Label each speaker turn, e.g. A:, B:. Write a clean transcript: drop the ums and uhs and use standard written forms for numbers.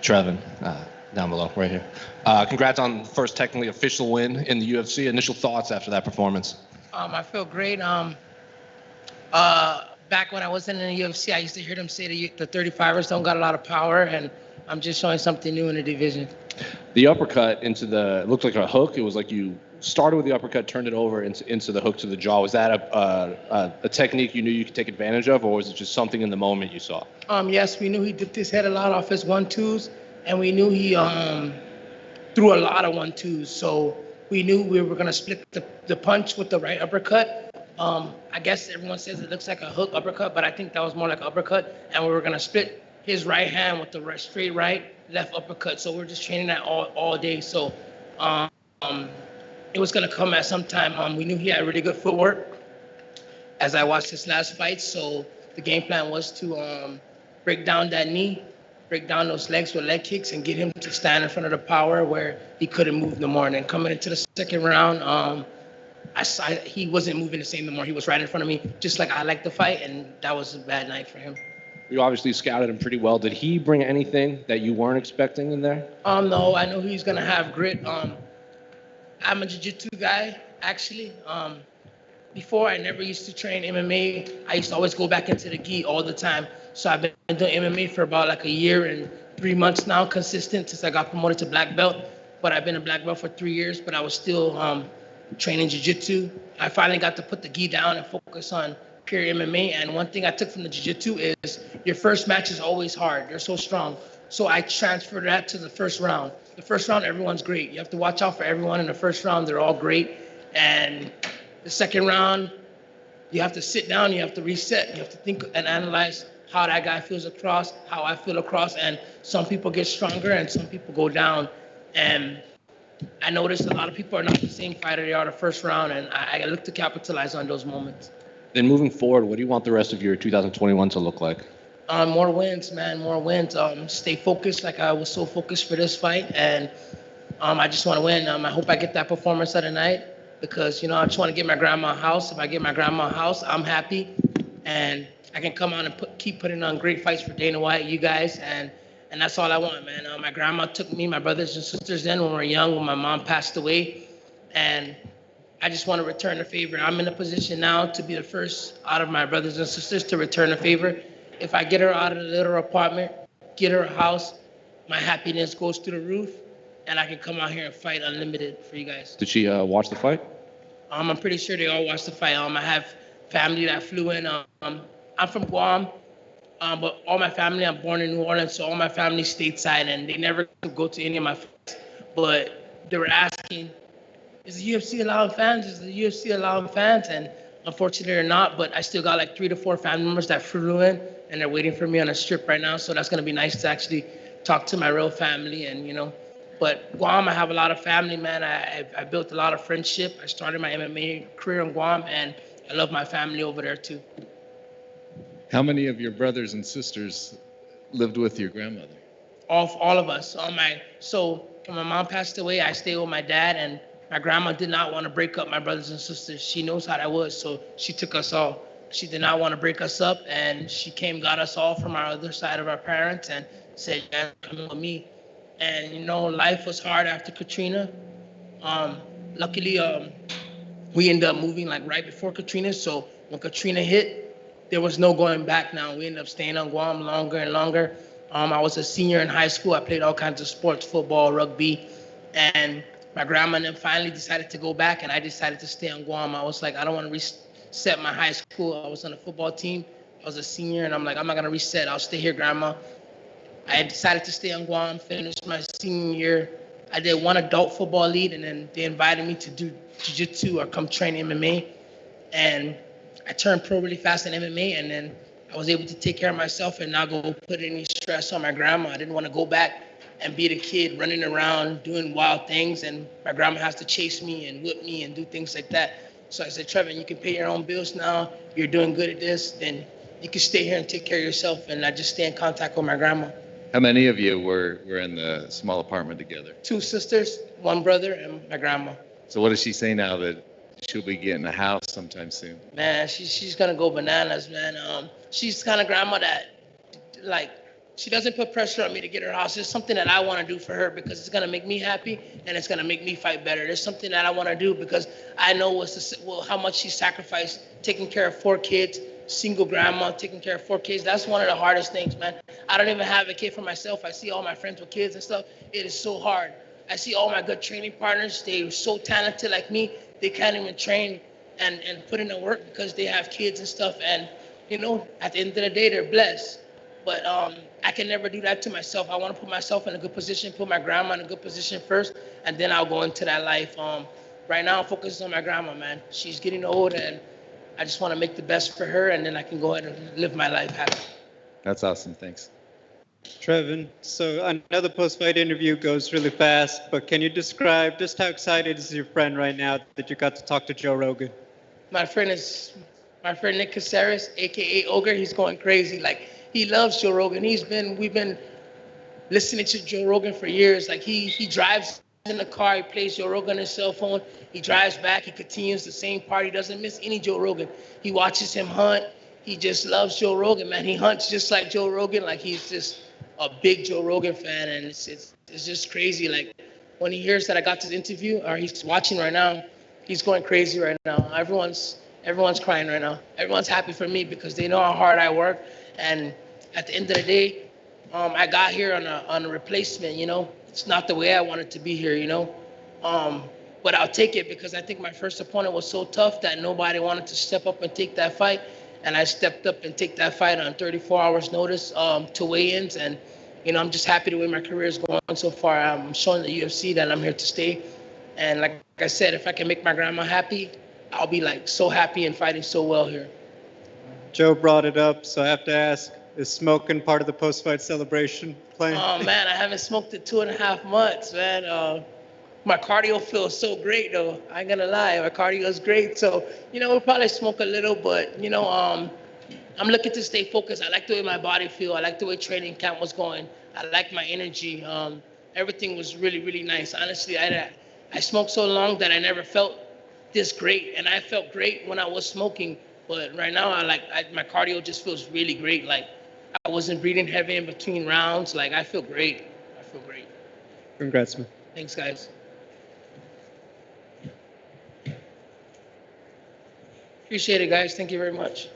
A: Trevin, down below, right here. Congrats on first technically official win in the UFC. Initial thoughts after that performance?
B: I feel great. Back when I wasn't in the UFC, I used to hear them say the 35ers don't got a lot of power, and I'm just showing something new in the division.
A: The uppercut into it looked like a hook. It was like you started with the uppercut, turned it over into the hook to the jaw. Was that a technique you knew you could take advantage of, or was it just something in the moment you saw?
B: Yes, we knew he dipped his head a lot off his 1-2s, and we knew he threw a lot of 1-2s. So we knew we were gonna split the punch with the right uppercut. I guess everyone says it looks like a hook uppercut, but I think that was more like an uppercut, and we were gonna split his right hand with the straight right, left uppercut. So we're just training that all day. So it was gonna come at some time. We knew he had really good footwork as I watched his last fight. So the game plan was to break down that knee, break down those legs with leg kicks, and get him to stand in front of the power where he couldn't move no more. And then coming into the second round, I saw he wasn't moving the same no more. He was right in front of me, just like I like to fight, and that was a bad night for him.
A: You obviously scouted him pretty well. Did he bring anything that you weren't expecting in there?
B: No, I know he's gonna have grit. I'm a jiu-jitsu guy, actually. Before, I never used to train MMA. I used to always go back into the gi all the time. So I've been doing MMA for about like a year and 3 months now, consistent since I got promoted to black belt. But I've been a black belt for 3 years, but I was still training jiu-jitsu. I finally got to put the gi down and focus on pure MMA. And one thing I took from the jiu-jitsu is your first match is always hard. They're so strong. So I transferred that to the first round. The first round, everyone's great. You have to watch out for everyone in the first round. They're all great. And the second round, you have to sit down, you have to reset, you have to think and analyze how that guy feels across, how I feel across, and some people get stronger and some people go down. And I noticed a lot of people are not the same fighter they are the first round, and I look to capitalize on those moments.
A: Then moving forward, what do you want the rest of your 2021 to look like?
B: More wins, man, more wins. Stay focused like I was so focused for this fight, and I just want to win. I hope I get that performance of the night because, I just want to get my grandma a house. If I get my grandma a house, I'm happy, and I can come out and keep putting on great fights for Dana White, you guys, and that's all I want, man. My grandma took me, my brothers and sisters in when we were young, when my mom passed away, and I just want to return the favor. I'm in a position now to be the first out of my brothers and sisters to return the favor. If I get her out of the little apartment, get her a house, my happiness goes through the roof, and I can come out here and fight unlimited for you guys.
A: Did she watch the fight?
B: I'm pretty sure they all watched the fight. I have family that flew in. I'm from Guam, but all my family, I'm born in New Orleans, so all my family stateside, and they never could go to any of my fights. But they were asking, is the UFC allowing fans? Is the UFC allowing fans? And unfortunately, they're not, but I still got like 3 to 4 family members that flew in, and they're waiting for me on a strip right now, so that's going to be nice to actually talk to my real family, and, But Guam, I have a lot of family, man. I built a lot of friendship. I started my MMA career in Guam, and I love my family over there, too.
C: How many of your brothers and sisters lived with your grandmother?
B: All of us. So when my mom passed away, I stayed with my dad, and my grandma did not want to break up my brothers and sisters. She knows how that was, so she took us all. She did not want to break us up, and she got us all from our other side of our parents and said, "Yeah, come in with me." And, life was hard after Katrina. Luckily, we ended up moving like right before Katrina. So when Katrina hit, there was no going back now. We ended up staying on Guam longer and longer. I was a senior in high school. I played all kinds of sports, football, rugby. And my grandma then finally decided to go back, and I decided to stay on Guam. I was like, I don't want to reset my high school. I was on a football team. I was a senior, and I'm like, I'm not going to reset. I'll stay here, Grandma. I decided to stay on Guam, finish my senior year. I did one adult football league, and then they invited me to do jiu-jitsu or come train MMA. And I turned pro really fast in MMA, and then I was able to take care of myself and not go put any stress on my grandma. I didn't want to go back and be the kid running around doing wild things, and my grandma has to chase me and whip me and do things like that. So I said, Trevin, you can pay your own bills now. You're doing good at this. Then you can stay here and take care of yourself. And I just stay in contact with my grandma.
C: How many of you were in the small apartment together?
B: 2 sisters, 1 brother, and my grandma.
C: So what does she say now that she'll be getting a house sometime soon?
B: Man, she's gonna go bananas, man. She's the kind of grandma that, like, she doesn't put pressure on me to get her house. It's something that I want to do for her because it's going to make me happy and it's going to make me fight better. There's something that I want to do because I know how much she sacrificed taking care of 4 kids, single grandma, taking care of 4 kids. That's one of the hardest things, man. I don't even have a kid for myself. I see all my friends with kids and stuff. It is so hard. I see all my good training partners. They're so talented like me. They can't even train and put in the work because they have kids and stuff. And, at the end of the day, they're blessed. But I can never do that to myself. I want to put myself in a good position, put my grandma in a good position first, and then I'll go into that life. Right now, I'm focused on my grandma, man. She's getting old, and I just want to make the best for her, and then I can go ahead and live my life happy.
C: That's awesome. Thanks.
D: Trevin, so I know the post-fight interview goes really fast, but can you describe just how excited is your friend right now that you got to talk to Joe Rogan?
B: My friend Nick Caceres, aka Ogre. He's going crazy. Like, he loves Joe Rogan. We've been listening to Joe Rogan for years. Like, he drives in the car, he plays Joe Rogan on his cell phone. He drives back, he continues the same part. He doesn't miss any Joe Rogan. He watches him hunt. He just loves Joe Rogan, man. He hunts just like Joe Rogan. Like, he's just a big Joe Rogan fan, and it's just crazy. Like, when he hears that I got this interview, or he's watching right now, he's going crazy right now. Everyone's crying right now. Everyone's happy for me because they know how hard I work. And at the end of the day, I got here on a replacement. It's not the way I wanted to be here. But I'll take it because I think my first opponent was so tough that nobody wanted to step up and take that fight. And I stepped up and take that fight on 34 hours notice to weigh-ins. And, I'm just happy the way my career is going so far. I'm showing the UFC that I'm here to stay. And like I said, if I can make my grandma happy, I'll be like so happy and fighting so well here.
D: Joe brought it up, so I have to ask, is smoking part of the post-fight celebration plan?
B: Oh, man, I haven't smoked in 2.5 months, man. My cardio feels so great, though. I ain't gonna lie, my cardio is great. So, we'll probably smoke a little, but, I'm looking to stay focused. I like the way my body feel. I like the way training camp was going. I like my energy. Everything was really, really nice. Honestly, I smoked so long that I never felt this great, and I felt great when I was smoking. But right now, my cardio just feels really great. Like, I wasn't breathing heavy in between rounds. Like, I feel great.
D: Congrats, man.
B: Thanks, guys. Appreciate it, guys. Thank you very much.